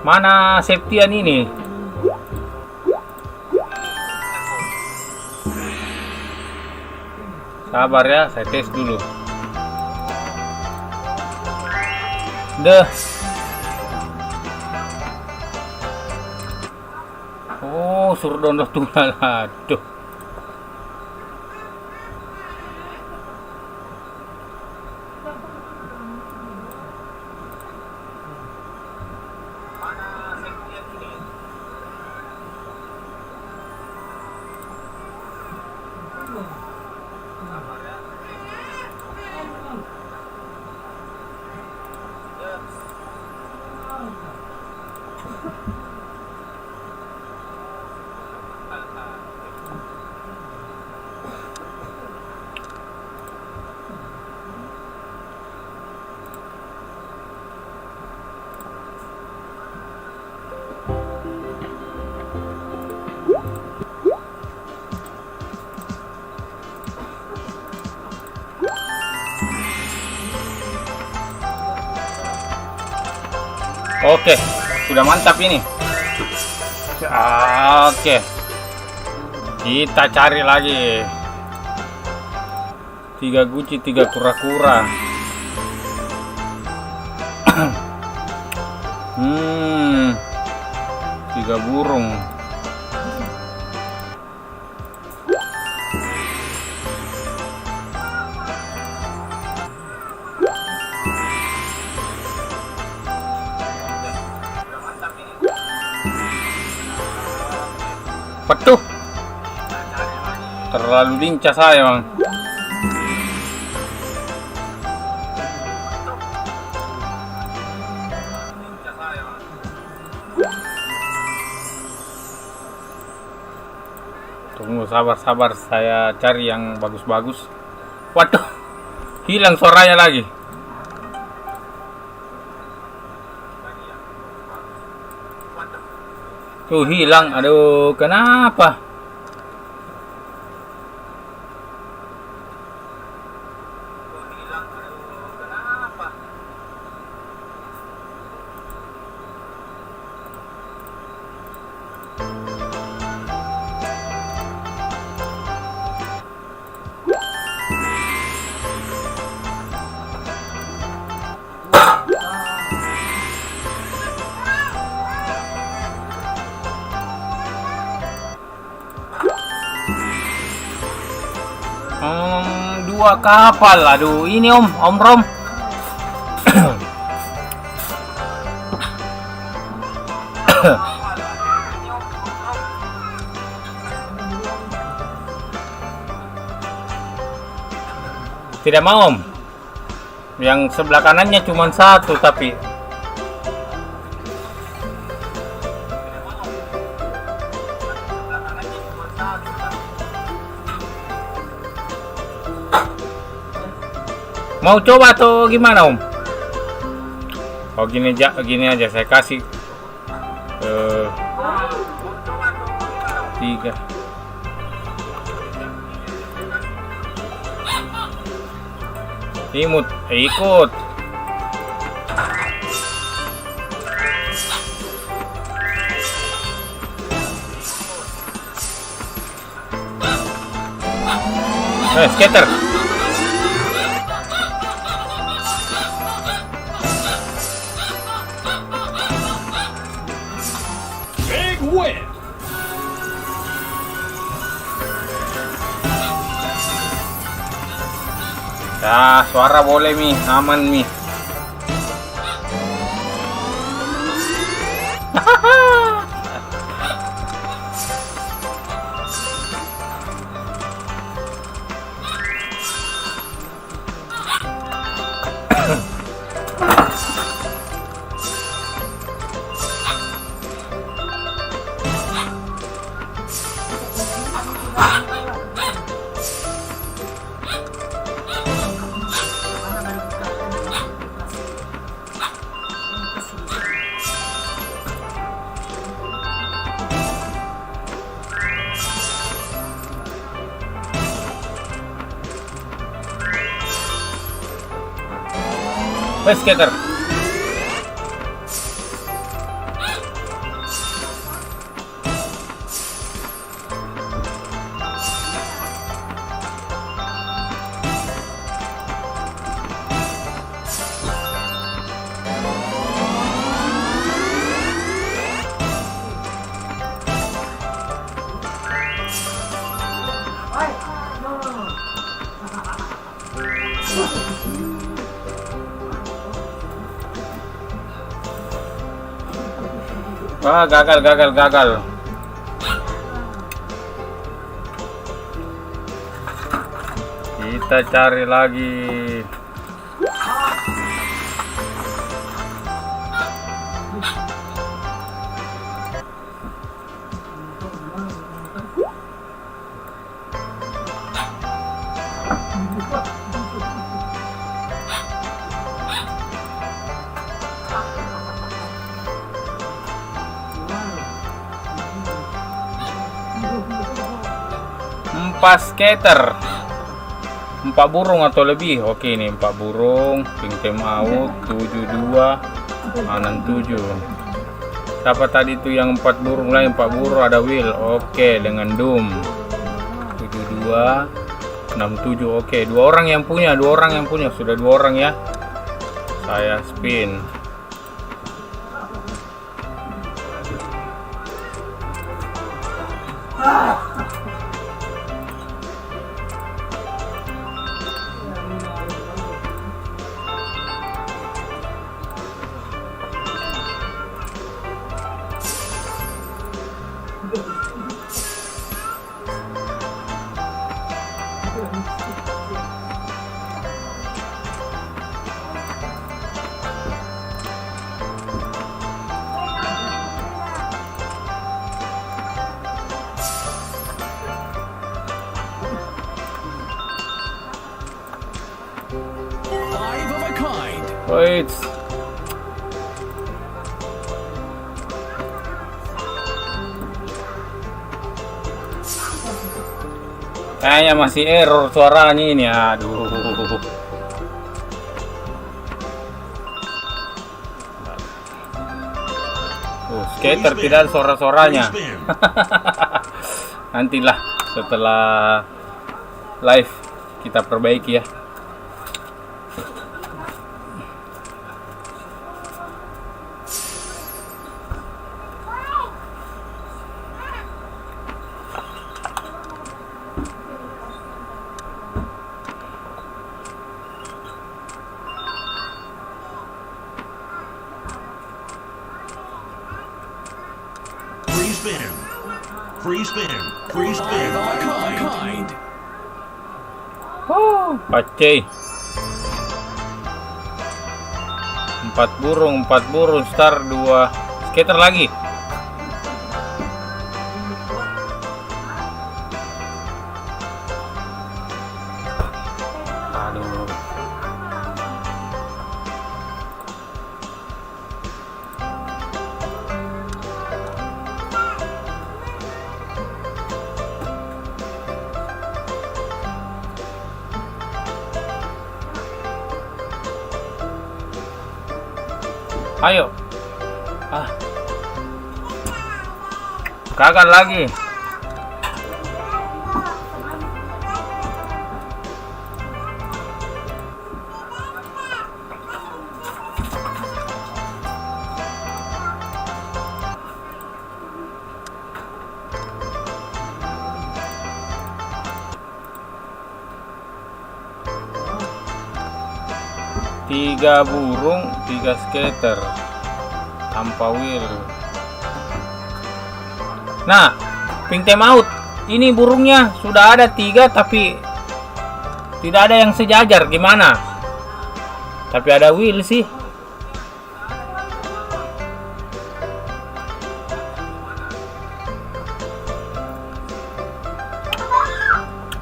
Mana Septian ini? Sabar ya, saya tes dulu. Deh. Oh, suruh download tunggal. Aduh. Oke, sudah mantap ini. Oke, kita cari lagi 3 guci, 3 kura-kura. 3 burung. Petuh, terlalu lincah saya, Bang. Tunggu, sabar, saya cari yang bagus-bagus. Waduh, hilang suaranya lagi. Tuh hilang, aduh, kenapa? 2 kapal. Aduh, ini Om Rom. Tidak mau Om. Yang sebelah kanannya cuma 1 tapi mau coba atau gimana Om? Oh gini aja saya kasih 3. Imut, ikut. Skater. Big win. Ya, suara boleh Mi, aman Mi. Wes skater. Wah, gagal. Kita cari lagi. Empat skater, 4 burung atau lebih. Oke, ini 4 burung. Pink time out 72 anan 7. Siapa tadi itu yang 4 burung lain? 4 burung ada Will. Oke, dengan Doom 72 67. Oke, 2 orang yang punya. Sudah 2 orang ya. Saya spin. Wait. Kayaknya masih error suaranya ini. Aduh. Skater tidak ada suara-suaranya. Nantilah setelah live kita perbaiki ya. spin. Free spin. Free spin. Kind. Pacey. 4 burung, star 2 skater lagi. Aduh. Ayo. Gagal lagi. Tiga burung, 3 skater tanpa wheel. Nah, pink time out. Ini burungnya sudah ada 3 tapi tidak ada yang sejajar. Gimana? Tapi ada wheel sih.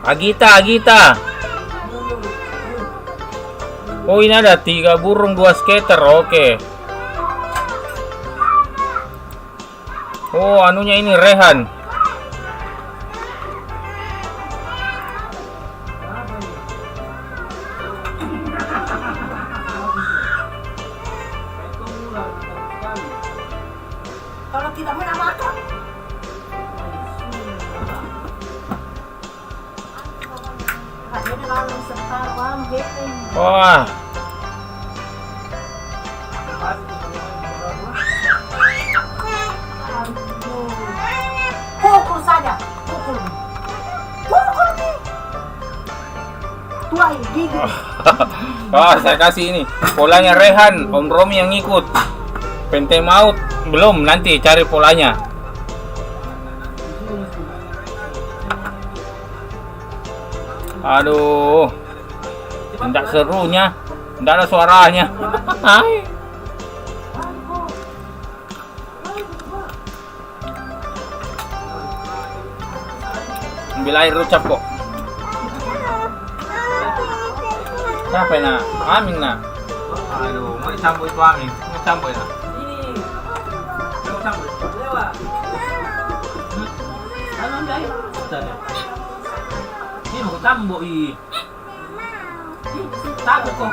Agita. Oh, ini ada 3 burung, 2 skater. Oke. Oh, anunya ini Rehan. Kalau tidak menamakan. Wah. Pukul saja, pukul nih. Tua ini gigi. Wah, saya kasih ini. Polanya Rehan, Om Romi yang ngikut. Pente maut belum, nanti cari polanya. Aduh. Tidak serunya, tidak ada suaranya. Ambil air ucap kok. Siapa nak? Amin nak. Aduh, mau campur itu Amin. Mau campur itu. Mau campur. Lewat. Ini mau campur i. Takut kok.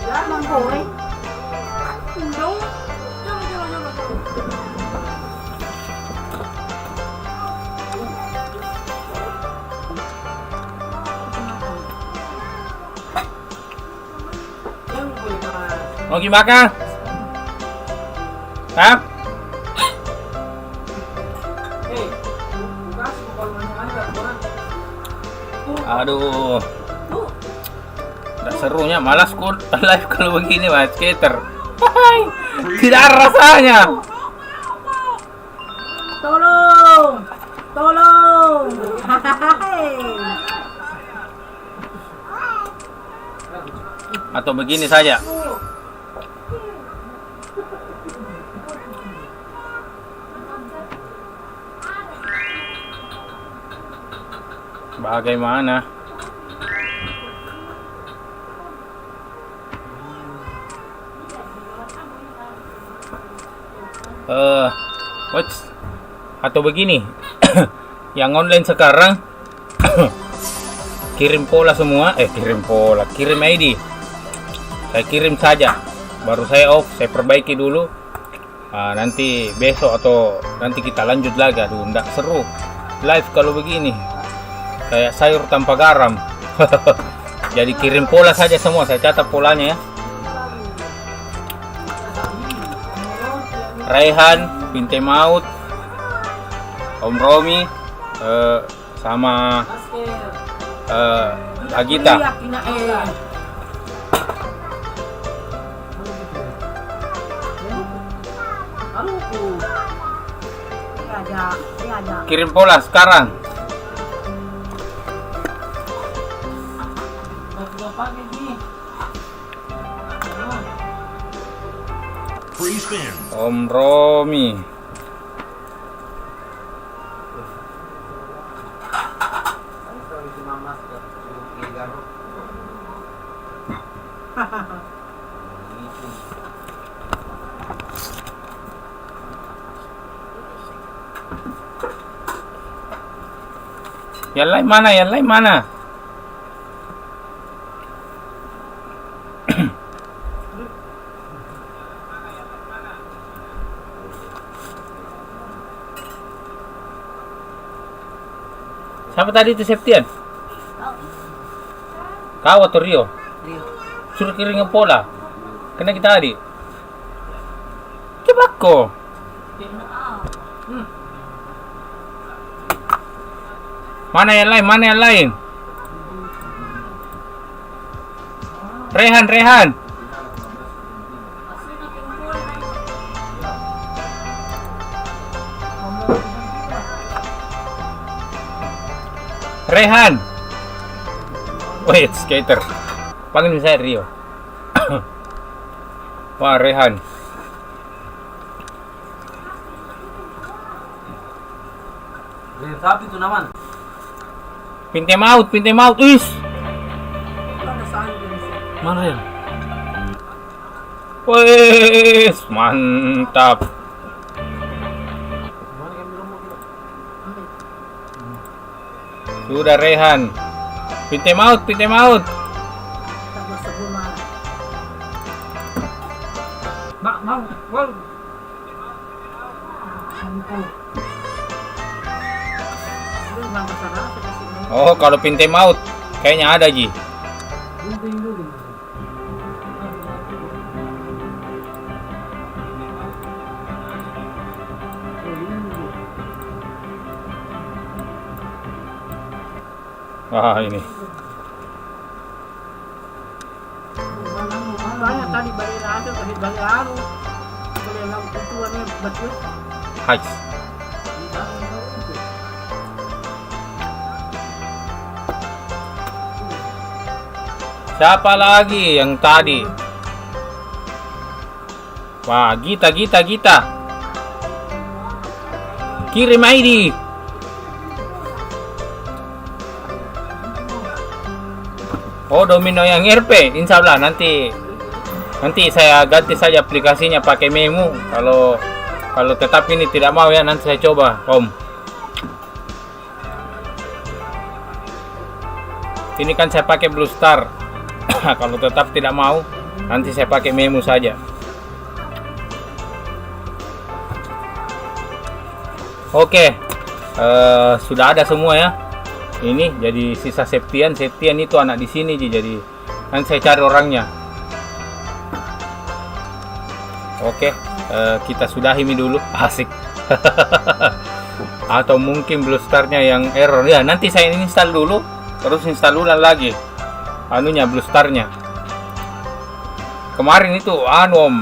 Jangan boleh. Mau gimana? Hah? Aduh. Tidak serunya, malas ku live kalau begini mas skater. Tidak ada rasanya. Tolong. Atau begini saja. Bagaimana? Atau begini. Yang online sekarang kirim pola semua, kirim ID. Saya kirim saja, baru saya off, saya perbaiki dulu. Nanti besok atau nanti kita lanjut lagi. Aduh, nggak seru live kalau begini, kayak sayur tanpa garam. Jadi kirim pola saja semua, saya catat polanya ya. Raihan, Pinte Maut, Om Romi, sama Agita. ada. Kirim pola sekarang. Free spin. Om Romi. Yang lain mana? Yang lain mana? Siapa tadi itu Septian? Kau atau Rio? Suruh kirim pola. Kena kita tadi. Coba kok. Mana yang lain? Mana yang lain? Rehan. Rehan. Wait, skater. Panggil saya Rio. Wah, Rehan. Sapi itu naman. Pintem out. Is. Mana ya? Wes, mantap. Sudah Rehan. Pintem out. Bang. Oh, kalau pintem out kayaknya ada Ji. Wah, ini. Banyak tadi balik hasil kasih balik anu. Boleh lang tutuannya betul. Hai. Siapa lagi yang tadi? Wah, Gita. Kirim ID. Oh, domino yang RP. Insya Allah nanti saya ganti saja aplikasinya pakai memo. Kalau tetap ini tidak mau ya, nanti saya coba, Om. Ini kan saya pakai Blue Star. Kalau tetap tidak mau, nanti saya pakai memo saja. Oke, sudah ada semua ya. Ini jadi sisa Septian itu anak di sini, jadi nanti saya cari orangnya. Oke, kita sudahi ini dulu, asik. Atau mungkin Blue Star-nya yang error ya. Nanti saya install dulu, terus install ulang lagi anunya Blue Star-nya. Kemarin itu Om,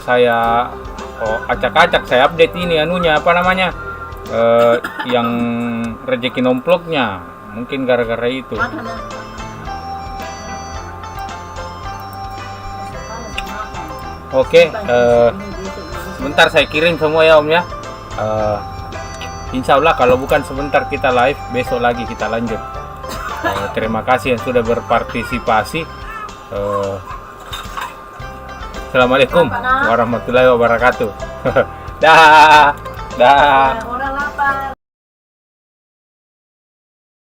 saya acak-acak saya update ini anunya apa namanya, yang rezeki nomploknya, mungkin gara-gara itu. Oke, sebentar saya kirim semua ya Om ya. Insya Allah kalau bukan sebentar kita live, besok lagi kita lanjut. Terima kasih yang sudah berpartisipasi. Assalamualaikum warahmatullahi wabarakatuh. Dah.